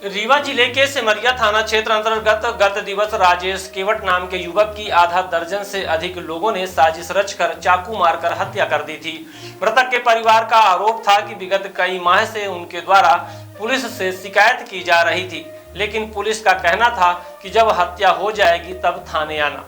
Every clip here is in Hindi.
रीवा जिले के सिमरिया थाना क्षेत्र अंतर्गत गत दिवस राजेश केवट नाम के युवक की आधा दर्जन से अधिक लोगों ने साजिश रचकर चाकू मारकर हत्या कर दी थी। मृतक के परिवार का आरोप था कि विगत कई माह से उनके द्वारा पुलिस से शिकायत की जा रही थी, लेकिन पुलिस का कहना था कि जब हत्या हो जाएगी तब थाने आना।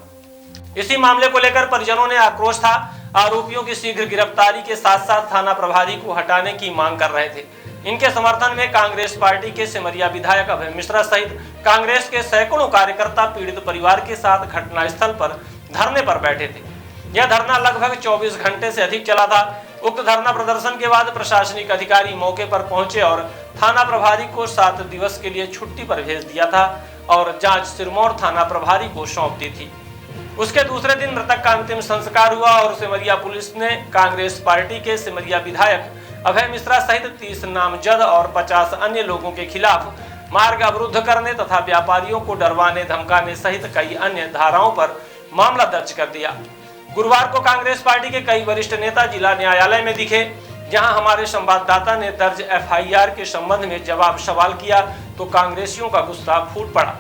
इसी मामले को लेकर परिजनों ने आक्रोश था। आरोपियों की शीघ्र गिरफ्तारी के साथ साथ थाना प्रभारी को हटाने की मांग कर रहे थे। इनके समर्थन में कांग्रेस पार्टी के सिमरिया विधायक अभय मिश्रा सहित कांग्रेस के सैकड़ों कार्यकर्ता पीड़ित परिवार के साथ घटनास्थल पर धरने पर बैठे थे। यह धरना लगभग 24 घंटे से अधिक चला था। उक्त धरना प्रदर्शन के बाद प्रशासनिक अधिकारी मौके पर पहुंचे और थाना प्रभारी को 7 दिवस के लिए छुट्टी पर भेज दिया था और जांच सिरमौर थाना प्रभारी को सौंप दी थी। उसके दूसरे दिन मृतक का अंतिम संस्कार हुआ और सिमरिया पुलिस ने कांग्रेस पार्टी के सिमरिया विधायक अभय मिश्रा सहित 30 नामजद और 50 अन्य लोगों के खिलाफ मार्ग अवरुद्ध करने तथा व्यापारियों को डरवाने धमकाने सहित कई अन्य धाराओं पर मामला दर्ज कर दिया। गुरुवार को कांग्रेस पार्टी के कई वरिष्ठ नेता जिला न्यायालय में दिखे, जहां हमारे संवाददाता ने दर्ज एफआईआर के संबंध में जवाब सवाल किया तो कांग्रेसियों का गुस्सा फूट पड़ा।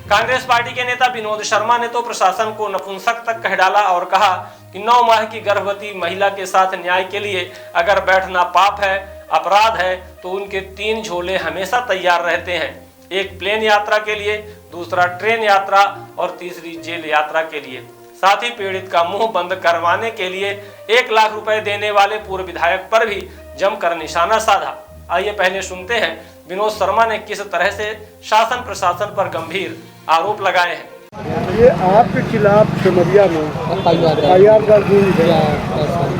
कांग्रेस पार्टी के नेता विनोद शर्मा ने तो प्रशासन को नपुंसक तक कह डाला और कहा कि 9 माह की गर्भवती महिला के साथ न्याय के लिए अगर बैठना पाप है, अपराध है, तो उनके 3 झोले हमेशा तैयार रहते हैं, एक प्लेन यात्रा के लिए, दूसरा ट्रेन यात्रा और तीसरी जेल यात्रा के लिए। साथ ही पीड़ित का मुंह बंद करवाने के लिए 1 लाख रुपए देने वाले पूर्व विधायक पर भी जमकर निशाना साधा। आइए पहले सुनते हैं विनोद शर्मा ने किस तरह से शासन प्रशासन पर गंभीर आरोप लगाए हैं। ये आपके खिलाफ सिमरिया में एफआईआर दर्ज हुई है,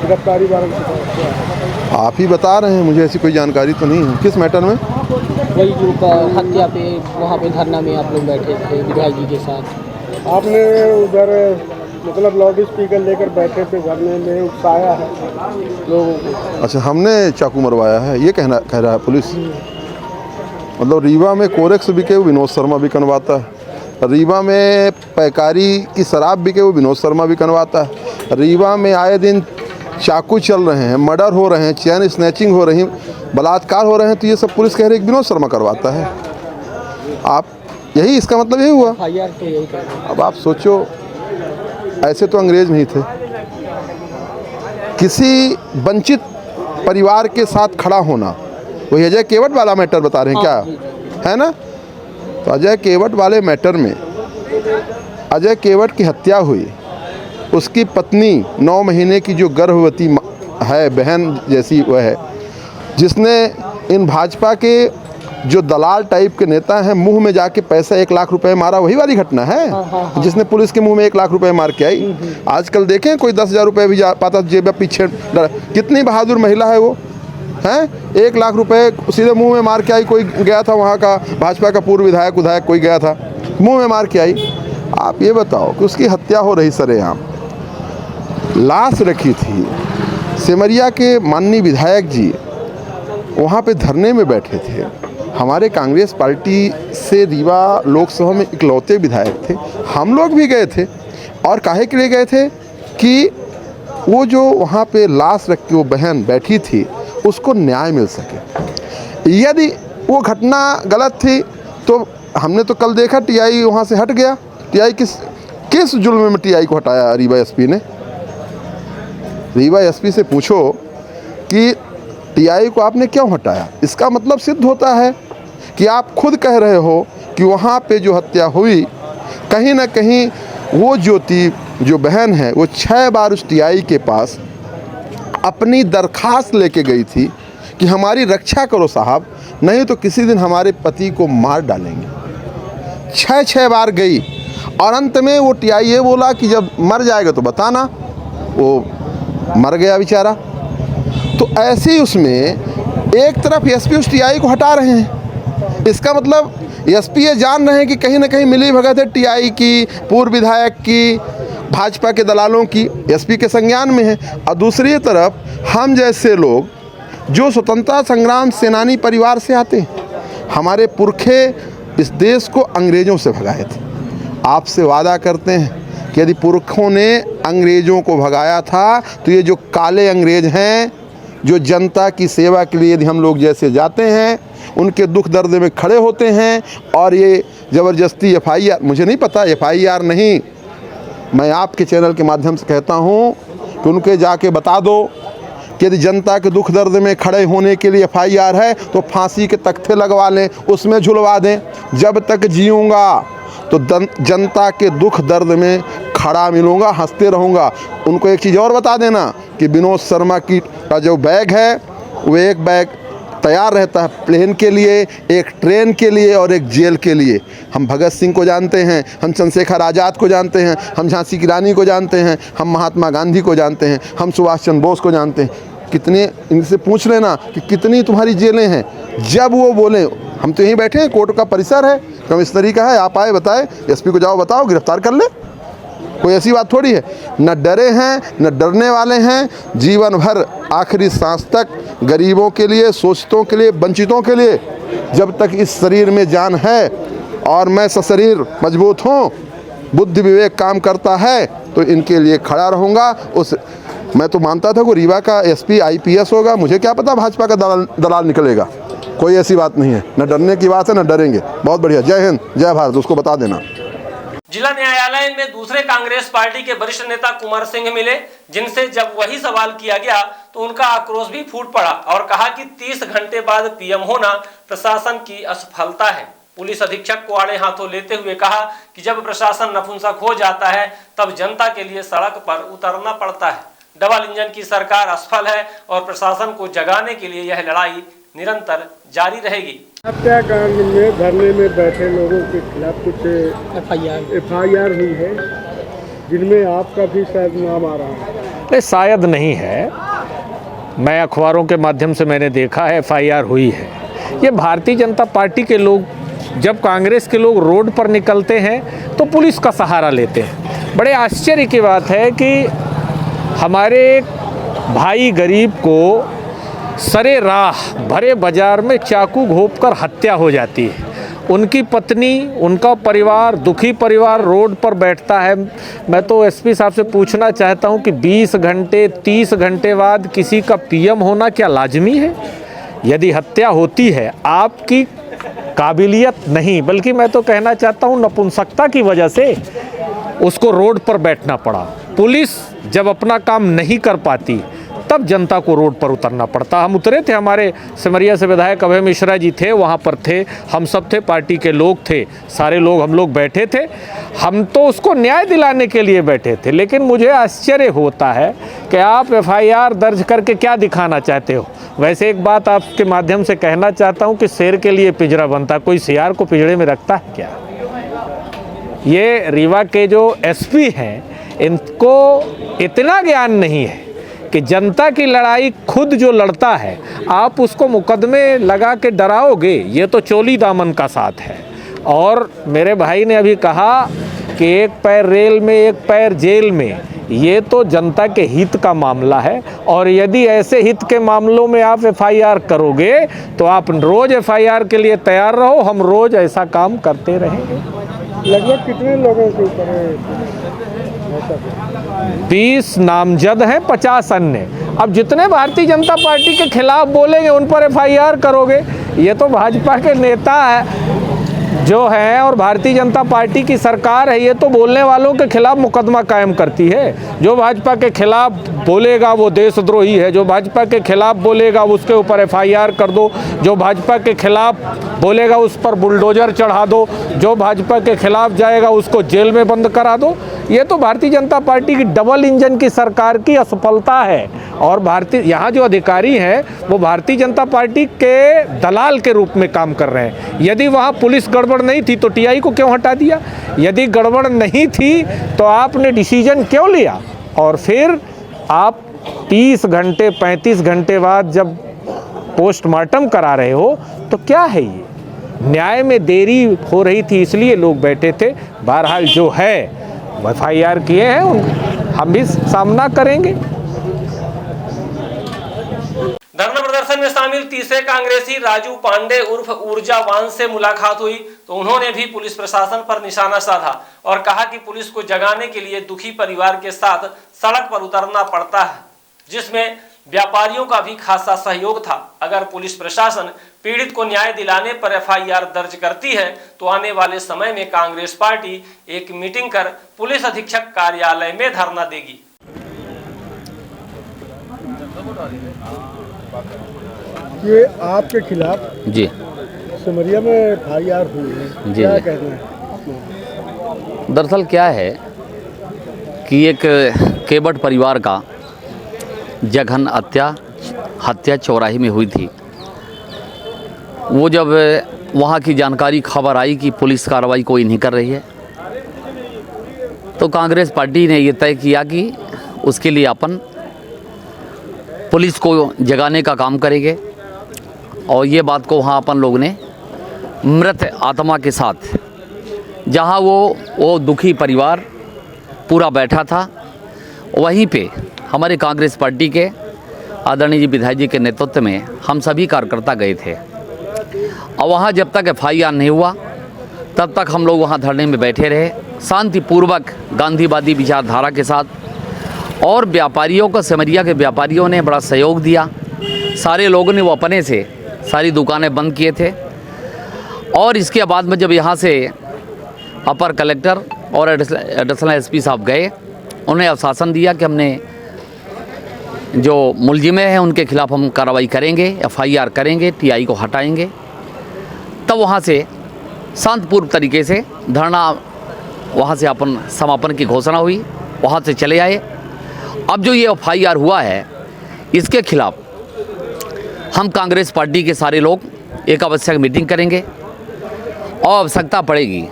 गिरफ्तारी वारंट। आप ही बता रहे हैं, मुझे ऐसी कोई जानकारी तो नहीं है। किस मैटर में? वही जो हत्या पे वहाँ पे धरना में आप लोग बैठे थे विधायक जी के साथ। आपने उधर मतलब लाउड स्पीकर लेकर बैठे थे, धरने में उकसाया है लोगों को। अच्छा, हमने चाकू मरवाया है ये कह रहा है पुलिस? मतलब रीवा में कोरेक्स बिके वो विनोद शर्मा भी कनवाता है, रीवा में पैकारी की शराब बिके वो विनोद शर्मा भी कनवाता है, रीवा में आए दिन चाकू चल रहे हैं, मर्डर हो रहे हैं, चैन स्नैचिंग हो रही, बलात्कार हो रहे हैं, तो ये सब पुलिस कह रही है विनोद शर्मा करवाता है। आप यही इसका मतलब यही हुआ। अब आप सोचो, ऐसे तो अंग्रेज नहीं थे। किसी वंचित परिवार के साथ खड़ा होना, वही अजय केवट वाला मैटर बता रहे हैं क्या, है ना? तो अजय केवट वाले मैटर में अजय केवट की हत्या हुई, उसकी पत्नी 9 महीने की जो गर्भवती है, बहन जैसी वह है, जिसने इन भाजपा के जो दलाल टाइप के नेता हैं मुंह में जाके पैसा 1 लाख रुपए मारा, वही वाली घटना है जिसने पुलिस के मुंह में 1 लाख रुपए मार के आई। आजकल देखें कोई 10,000 रुपये भी जा पाता जेब पीछे, कितनी बहादुर महिला है वो, हैं? 1 लाख रुपए सीधे मुंह में मार के आई। कोई गया था वहाँ का भाजपा का पूर्व विधायक कोई गया था, मुंह में मार के आई। आप ये बताओ कि उसकी हत्या हो रही सरेआम, लाश रखी थी। सिमरिया के माननीय विधायक जी वहाँ पे धरने में बैठे थे। हमारे कांग्रेस पार्टी से रीवा लोकसभा में इकलौते विधायक थे, हम लोग भी गए थे। और काहे के लिए गए थे कि वो जो वहाँ पे लाश रख के वो बहन बैठी थी उसको न्याय मिल सके। यदि वो घटना गलत थी तो हमने तो कल देखा टीआई वहाँ से हट गया। टीआई किस जुल्म में टीआई को हटाया रीवा एसपी ने? रीवा एसपी से पूछो कि टीआई को आपने क्यों हटाया। इसका मतलब सिद्ध होता है कि आप खुद कह रहे हो कि वहाँ पे जो हत्या हुई, कहीं ना कहीं वो ज्योति जो बहन है वो 6 बार उस टीआई के पास अपनी दरखास्त लेके गई थी कि हमारी रक्षा करो साहब, नहीं तो किसी दिन हमारे पति को मार डालेंगे। 6 बार गई और अंत में वो टीआई ये बोला कि जब मर जाएगा तो बताना। वो मर गया बेचारा। तो ऐसे ही उसमें एक तरफ एसपी उस टीआई को हटा रहे हैं। इसका मतलब एसपी ये जान रहे हैं कि कहीं ना कहीं मिली भगत है टीआई की, पूर्व विधायक की, भाजपा के दलालों की, एसपी के संज्ञान में है। और दूसरी तरफ हम जैसे लोग जो स्वतंत्रता संग्राम सेनानी परिवार से आते हैं, हमारे पुरखे इस देश को अंग्रेज़ों से भगाए थे। आपसे वादा करते हैं कि यदि पुरखों ने अंग्रेज़ों को भगाया था तो ये जो काले अंग्रेज हैं, जो जनता की सेवा के लिए यदि हम लोग जैसे जाते हैं, उनके दुख दर्द में खड़े होते हैं और ये ज़बरदस्ती FIR, मुझे नहीं पता FIR नहीं, मैं आपके चैनल के माध्यम से कहता हूँ कि उनके जाके बता दो कि यदि जनता के दुख दर्द में खड़े होने के लिए FIR है तो फांसी के तख्ते लगवा लें, उसमें झुलवा दें। जब तक जीऊँगा तो जनता के दुख दर्द में खड़ा मिलूँगा, हंसते रहूँगा। उनको एक चीज़ और बता देना कि विनोद शर्मा की का जो बैग है वो एक बैग तैयार रहता है प्लेन के लिए, एक ट्रेन के लिए और एक जेल के लिए। हम भगत सिंह को जानते हैं, हम चंद्रशेखर आज़ाद को जानते हैं, हम झांसी की रानी को जानते हैं, हम महात्मा गांधी को जानते हैं, हम सुभाष चंद्र बोस को जानते हैं। कितने, इनसे पूछ लेना कि कितनी तुम्हारी जेलें हैं। जब वो बोले, हम तो यहीं बैठे हैं, कोर्ट का परिसर है, कमिश्नरी का है, आप आए बताए, SP को जाओ बताओ, गिरफ्तार कर ले। कोई ऐसी बात थोड़ी है। न डरे हैं न डरने वाले हैं। जीवन भर आखिरी सांस तक गरीबों के लिए, शोषितों के लिए, वंचितों के लिए, जब तक इस शरीर में जान है और मैं सशरीर मजबूत हूँ, बुद्धि विवेक काम करता है, तो इनके लिए खड़ा रहूँगा। मैं तो मानता था कि रीवा का SP IPS होगा, मुझे क्या पता भाजपा का दलाल निकलेगा। कोई ऐसी बात नहीं है, न डरने की बात है न डरेंगे। बहुत बढ़िया, जय हिंद जय भारत, उसको बता देना। जिला न्यायालय में दूसरे कांग्रेस पार्टी के वरिष्ठ नेता कुंवर सिंह मिले, जिनसे जब वही सवाल किया गया तो उनका आक्रोश भी फूट पड़ा और कहा कि 30 घंटे बाद PM होना प्रशासन की असफलता है। पुलिस अधीक्षक को आड़े हाथों लेते हुए कहा कि जब प्रशासन नपुंसक हो जाता है तब जनता के लिए सड़क पर उतरना पड़ता है। डबल इंजन की सरकार असफल है और प्रशासन को जगाने के लिए यह लड़ाई निरंतर जारी रहेगी। हत्याकांड में धरने में बैठे लोगों के खिलाफ कुछ FIR हुई है, जिनमें आपका भी शायद नाम आ रहा है। नहीं, शायद नहीं है, मैं अखबारों के माध्यम से मैंने देखा है FIR हुई है। ये भारतीय जनता पार्टी के लोग, जब कांग्रेस के लोग रोड पर निकलते हैं तो पुलिस का सहारा लेते हैं। बड़े आश्चर्य की बात है कि हमारे भाई गरीब को सरे राह भरे बाजार में चाकू घोंपकर हत्या हो जाती है। उनकी पत्नी, उनका परिवार, दुखी परिवार रोड पर बैठता है। मैं तो SP साहब से पूछना चाहता हूं कि 20 घंटे 30 घंटे बाद किसी का PM होना क्या लाजमी है? यदि हत्या होती है आपकी काबिलियत नहीं, बल्कि मैं तो कहना चाहता हूं नपुंसकता की वजह से उसको रोड पर बैठना पड़ा। पुलिस जब अपना काम नहीं कर पाती तब जनता को रोड पर उतरना पड़ता। हम उतरे थे, हमारे सिमरिया से विधायक अभय मिश्रा जी थे, वहाँ पर थे, हम सब थे, पार्टी के लोग थे, सारे लोग हम लोग बैठे थे। हम तो उसको न्याय दिलाने के लिए बैठे थे। लेकिन मुझे आश्चर्य होता है कि आप FIR दर्ज करके क्या दिखाना चाहते हो। वैसे एक बात आपके माध्यम से कहना चाहता हूँ कि शेर के लिए पिंजरा बनता, कोई सियार को पिंजरे में रखता है क्या? ये रीवा के जो SP हैं, इनको इतना ज्ञान नहीं है कि जनता की लड़ाई खुद जो लड़ता है आप उसको मुकदमे लगा के डराओगे, ये तो चोली दामन का साथ है। और मेरे भाई ने अभी कहा कि एक पैर रेल में एक पैर जेल में, ये तो जनता के हित का मामला है। और यदि ऐसे हित के मामलों में आप FIR करोगे तो आप रोज FIR के लिए तैयार रहो, हम रोज ऐसा काम करते रहेंगे। लगभग कितने लोगों के ऊपर है? 20 नामजद हैं, 50 अन्य। अब जितने भारतीय जनता पार्टी के खिलाफ बोलेंगे उन पर FIR करोगे। ये तो भाजपा के नेता है जो है और भारतीय जनता पार्टी की सरकार है, ये तो बोलने वालों के खिलाफ मुकदमा कायम करती है। जो भाजपा के खिलाफ बोलेगा वो देशद्रोही है, जो भाजपा के खिलाफ बोलेगा उसके ऊपर FIR कर दो, जो भाजपा के खिलाफ बोलेगा उस पर बुलडोजर चढ़ा दो, जो भाजपा के खिलाफ जाएगा उसको जेल में बंद करा दो। ये तो भारतीय जनता पार्टी की डबल इंजन की सरकार की असफलता है। और भारतीय यहाँ जो अधिकारी हैं वो भारतीय जनता पार्टी के दलाल के रूप में काम कर रहे हैं। यदि वहाँ पुलिस गड़बड़ नहीं थी तो TI को क्यों हटा दिया? यदि गड़बड़ नहीं थी तो आपने डिसीजन क्यों लिया? और फिर आप 30 घंटे 35 घंटे बाद जब पोस्टमार्टम करा रहे हो तो क्या है ये? न्याय में देरी हो रही थी इसलिए लोग बैठे थे। बहरहाल जो है FIR किए हैं, हम भी सामना करेंगे। धरना प्रदर्शन में शामिल तीसरे कांग्रेसी राजू पांडे उर्फ ऊर्जावान से मुलाकात हुई तो उन्होंने भी पुलिस प्रशासन पर निशाना साधा और कहा कि पुलिस को जगाने के लिए दुखी परिवार के साथ सड़क पर उतरना पड़ता है, जिसमें व्यापारियों का भी खासा सहयोग था। अगर पुलिस प्रशासन पीड़ित को न्याय दिलाने पर एफआईआर दर्ज करती है तो आने वाले समय में कांग्रेस पार्टी एक मीटिंग कर पुलिस अधीक्षक कार्यालय में धरना देगी। ये आपके खिलाफ जी सिमरिया में एफआईआर हुई है, जी, क्या जी। कहना है? दरअसल क्या है कि एक केवट परिवार का जघन हत्या चौराहे में हुई थी। वो जब वहाँ की जानकारी खबर आई कि पुलिस कार्रवाई कोई नहीं कर रही है तो कांग्रेस पार्टी ने ये तय किया कि उसके लिए अपन पुलिस को जगाने का काम करेंगे और ये बात को वहाँ अपन लोग ने मृत आत्मा के साथ जहाँ वो दुखी परिवार पूरा बैठा था वहीं पे हमारे कांग्रेस पार्टी के आदरणीय जी विधायक जी के नेतृत्व में हम सभी कार्यकर्ता गए थे और वहाँ जब तक एफआईआर नहीं हुआ तब तक हम लोग वहाँ धरने में बैठे रहे शांतिपूर्वक गांधीवादी विचारधारा के साथ। और व्यापारियों को सिमरिया के व्यापारियों ने बड़ा सहयोग दिया। सारे लोगों ने वो अपने से सारी दुकानें बंद किए थे और इसके बाद में जब यहाँ से अपर कलेक्टर और एडिशनल एसपी साहब गए उन्हें आश्वासन दिया कि हमने जो मुलजिमें हैं उनके खिलाफ हम कार्रवाई करेंगे, एफआईआर करेंगे, टीआई को हटाएंगे। तब वहाँ से शांतिपूर्ण तरीके से धरना वहाँ से अपन समापन की घोषणा हुई, वहाँ से चले आए। अब जो ये एफआईआर हुआ है इसके खिलाफ हम कांग्रेस पार्टी के सारे लोग एक आवश्यक मीटिंग करेंगे और आवश्यकता पड़ेगी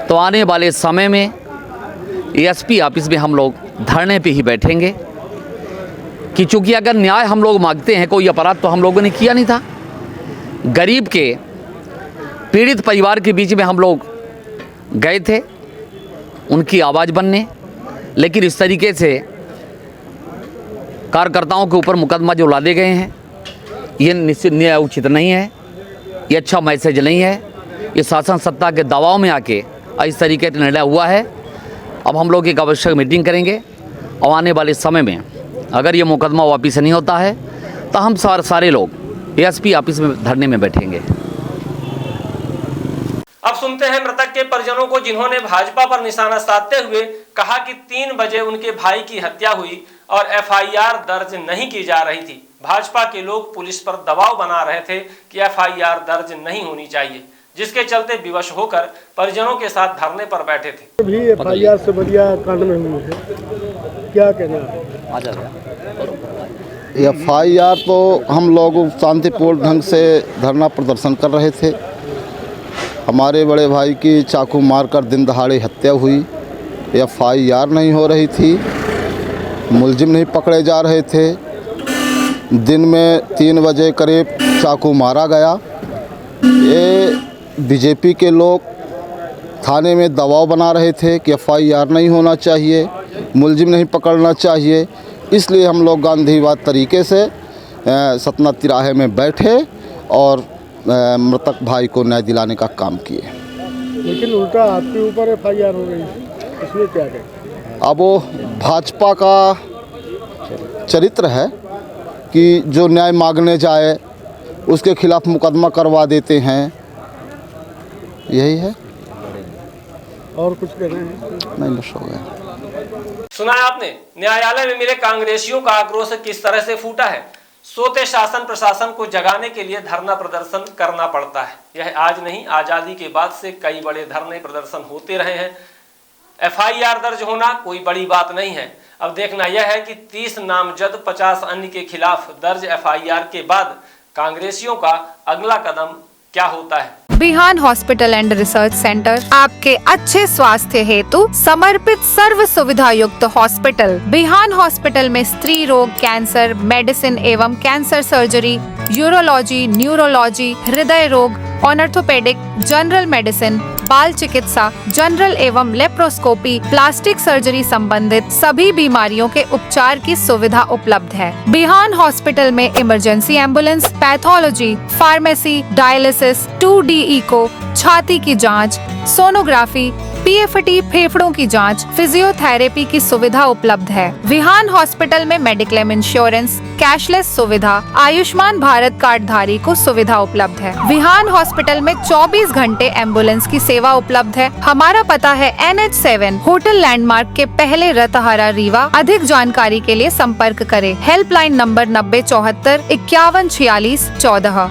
तो आने वाले समय में एसपी ऑफिस में हम लोग धरने पे ही बैठेंगे कि चूँकि अगर न्याय हम लोग मांगते हैं, कोई अपराध तो हम लोगों ने किया नहीं था। गरीब के पीड़ित परिवार के बीच में हम लोग गए थे उनकी आवाज़ बनने, लेकिन इस तरीके से कार्यकर्ताओं के ऊपर मुकदमा जो लादे गए हैं ये निश्चित न्याय उचित नहीं है, ये अच्छा मैसेज नहीं है। ये शासन सत्ता के दबाव में आके इस तरीके का निर्णय हुआ है। अब हम लोग एक आवश्यक मीटिंग करेंगे और आने वाले समय में अगर ये मुकदमा वापस नहीं होता है तो हम सारे लोग एसपी ऑफिस में धरने में बैठेंगे। अब सुनते हैं मृतक के परिजनों को, जिन्होंने भाजपा पर निशाना साधते हुए कहा कि 3 बजे उनके भाई की हत्या हुई और एफआईआर दर्ज नहीं की जा रही थी। भाजपा के लोग पुलिस पर दबाव बना रहे थे कि एफआईआर दर्ज नहीं होनी चाहिए, जिसके चलते विवश होकर परिजनों के साथ धरने पर बैठे थे। भी एफआईआर सिमरिया कांड में हुई है, क्या कहना है? एफआईआर तो हम लोग शांतिपूर्ण ढंग से धरना प्रदर्शन कर रहे थे। हमारे बड़े भाई की चाकू मारकर दिन दहाड़े हत्या हुई, एफआईआर नहीं हो रही थी, मुलजिम नहीं पकड़े जा रहे थे। दिन में 3 बजे करीब चाकू मारा गया। ये बीजेपी के लोग थाने में दबाव बना रहे थे कि एफआईआर नहीं होना चाहिए, मुलजिम नहीं पकड़ना चाहिए। इसलिए हम लोग गांधीवाद तरीके से सतना तिराहे में बैठे और मृतक भाई को न्याय दिलाने का काम किए। लेकिन उल्टा आपके ऊपर एफआईआर हो गई, इसमें क्या कहें? अब वो भाजपा का चरित्र है कि जो न्याय मांगने जाए उसके खिलाफ मुकदमा करवा देते हैं, यही है। और कुछ कहना है? नहीं, बस हो गया। सुना है आपने, न्यायालय में मिले कांग्रेसियों का आक्रोश किस तरह से फूटा है। सोते शासन प्रशासन को जगाने के लिए धरना प्रदर्शन करना पड़ता है। यह आज नहीं, आजादी के बाद से कई बड़े धरने प्रदर्शन होते रहे हैं। एफआईआर दर्ज होना कोई बड़ी बात नहीं है। अब देखना यह है कि 30 नामजद 50 अन्य के खिलाफ दर्ज एफआईआर के बाद कांग्रेसियों का अगला कदम क्या होता है। Bihan hospital and research centre आपके अच्छे स्वास्थ्य हेतु समर्पित सर्व सुविधा युक्त हॉस्पिटल। बिहान हॉस्पिटल में स्त्री रोग, कैंसर, मेडिसिन एवं कैंसर सर्जरी, यूरोलॉजी, न्यूरोलॉजी, हृदय रोग, ऑर्थोपेडिक, जनरल मेडिसिन, बाल चिकित्सा, जनरल एवं लेप्रोस्कोपी, प्लास्टिक सर्जरी संबंधित सभी बीमारियों के उपचार की सुविधा उपलब्ध है। बिहान हॉस्पिटल में emergency ambulance, pathology, pharmacy, dialysis, 2D echo, छाती की जांच, सोनोग्राफी, पीएफटी फेफड़ों की जांच, फिजियोथेरेपी की सुविधा उपलब्ध है। विहान हॉस्पिटल में मेडिक्लेम इंश्योरेंस, कैशलेस सुविधा, आयुष्मान भारत कार्ड धारी को सुविधा उपलब्ध है। विहान हॉस्पिटल में 24 घंटे एम्बुलेंस की सेवा उपलब्ध है। हमारा पता है NH7 होटल लैंडमार्क के पहले रतहरा रीवा। अधिक जानकारी के लिए संपर्क करें। Helpline number 9074 5146 14।